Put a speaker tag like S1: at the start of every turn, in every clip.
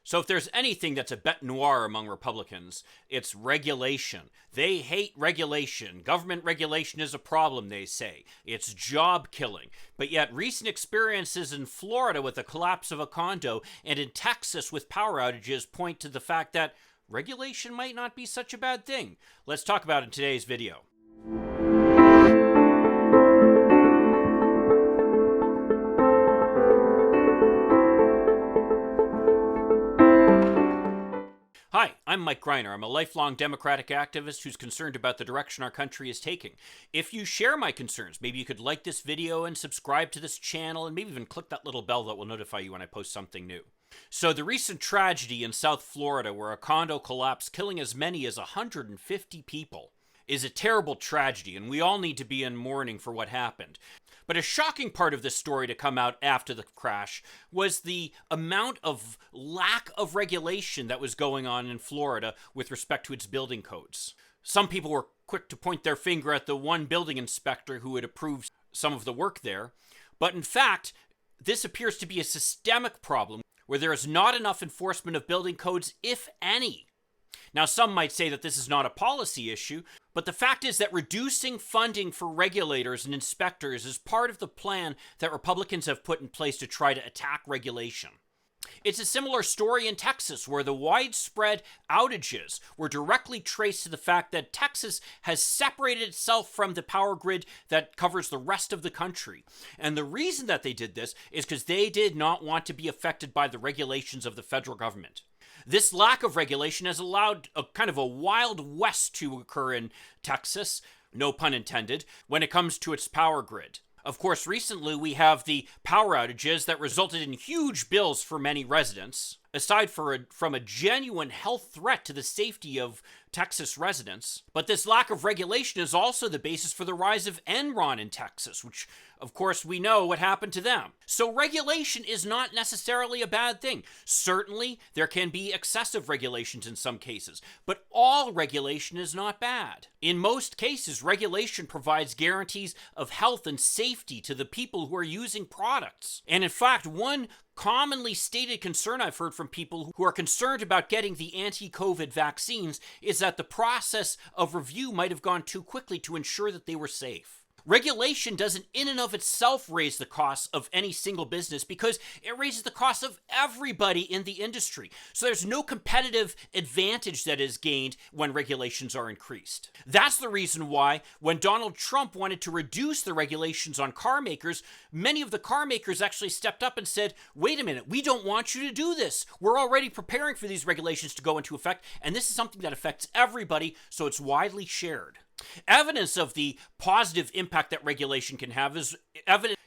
S1: So if there's anything that's a bête noire among Republicans, it's regulation. They hate regulation. Government regulation is a problem, they say. It's job killing. But yet recent experiences in Florida with the collapse of a condo and in Texas with power outages point to the fact that regulation might not be such a bad thing. Let's talk about it in today's video. Hi, I'm Mike Greiner. I'm a lifelong Democratic activist who's concerned about the direction our country is taking. If you share my concerns, maybe you could like this video and subscribe to this channel and maybe even click that little bell that will notify you when I post something new. So the recent tragedy in South Florida where a condo collapsed, killing as many as 150 people, is a terrible tragedy, and we all need to be in mourning for what happened. But a shocking part of this story to come out after the crash was the amount of lack of regulation that was going on in Florida with respect to its building codes. Some people were quick to point their finger at the one building inspector who had approved some of the work there. But in fact, this appears to be a systemic problem where there is not enough enforcement of building codes, if any. Now, some might say that this is not a policy issue, but the fact is that reducing funding for regulators and inspectors is part of the plan that Republicans have put in place to try to attack regulation. It's a similar story in Texas, where the widespread outages were directly traced to the fact that Texas has separated itself from the power grid that covers the rest of the country. And the reason that they did this is because they did not want to be affected by the regulations of the federal government. This lack of regulation has allowed a kind of a Wild West to occur in Texas, no pun intended, when it comes to its power grid. Of course, recently we have the power outages that resulted in huge bills for many residents. Aside from a genuine health threat to the safety of Texas residents. But this lack of regulation is also the basis for the rise of Enron in Texas, which, of course, we know what happened to them. So regulation is not necessarily a bad thing. Certainly, there can be excessive regulations in some cases, but all regulation is not bad. In most cases, regulation provides guarantees of health and safety to the people who are using products. And in fact, one commonly stated concern I've heard from people who are concerned about getting the anti-COVID vaccines is that the process of review might have gone too quickly to ensure that they were safe. Regulation doesn't in and of itself raise the costs of any single business because it raises the costs of everybody in the industry. So there's no competitive advantage that is gained when regulations are increased. That's the reason why when Donald Trump wanted to reduce the regulations on car makers, many of the car makers actually stepped up and said, wait a minute, we don't want you to do this. We're already preparing for these regulations to go into effect, and this is something that affects everybody, so it's widely shared. Evidence of the positive impact that regulation can have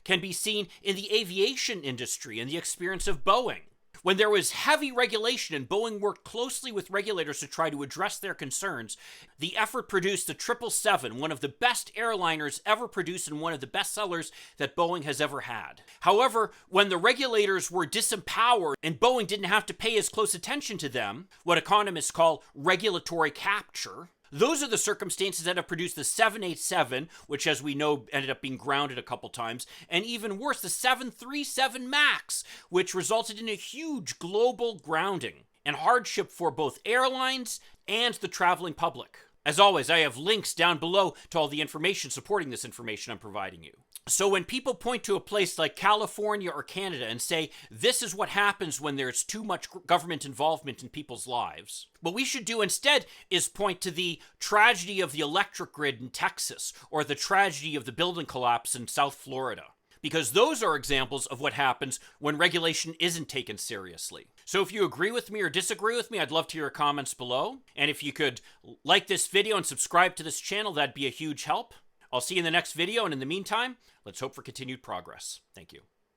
S1: can be seen in the aviation industry and the experience of Boeing. When there was heavy regulation and Boeing worked closely with regulators to try to address their concerns, the effort produced the 777, one of the best airliners ever produced and one of the best sellers that Boeing has ever had. However, when the regulators were disempowered and Boeing didn't have to pay as close attention to them, what economists call regulatory capture, those are the circumstances that have produced the 787, which as we know ended up being grounded a couple times, and even worse, the 737 MAX, which resulted in a huge global grounding and hardship for both airlines and the traveling public. As always, I have links down below to all the information supporting this information I'm providing you. So when people point to a place like California or Canada and say, this is what happens when there's too much government involvement in people's lives, what we should do instead is point to the tragedy of the electric grid in Texas or the tragedy of the building collapse in South Florida. Because those are examples of what happens when regulation isn't taken seriously. So if you agree with me or disagree with me, I'd love to hear your comments below. And if you could like this video and subscribe to this channel, that'd be a huge help. I'll see you in the next video, and in the meantime, let's hope for continued progress. Thank you.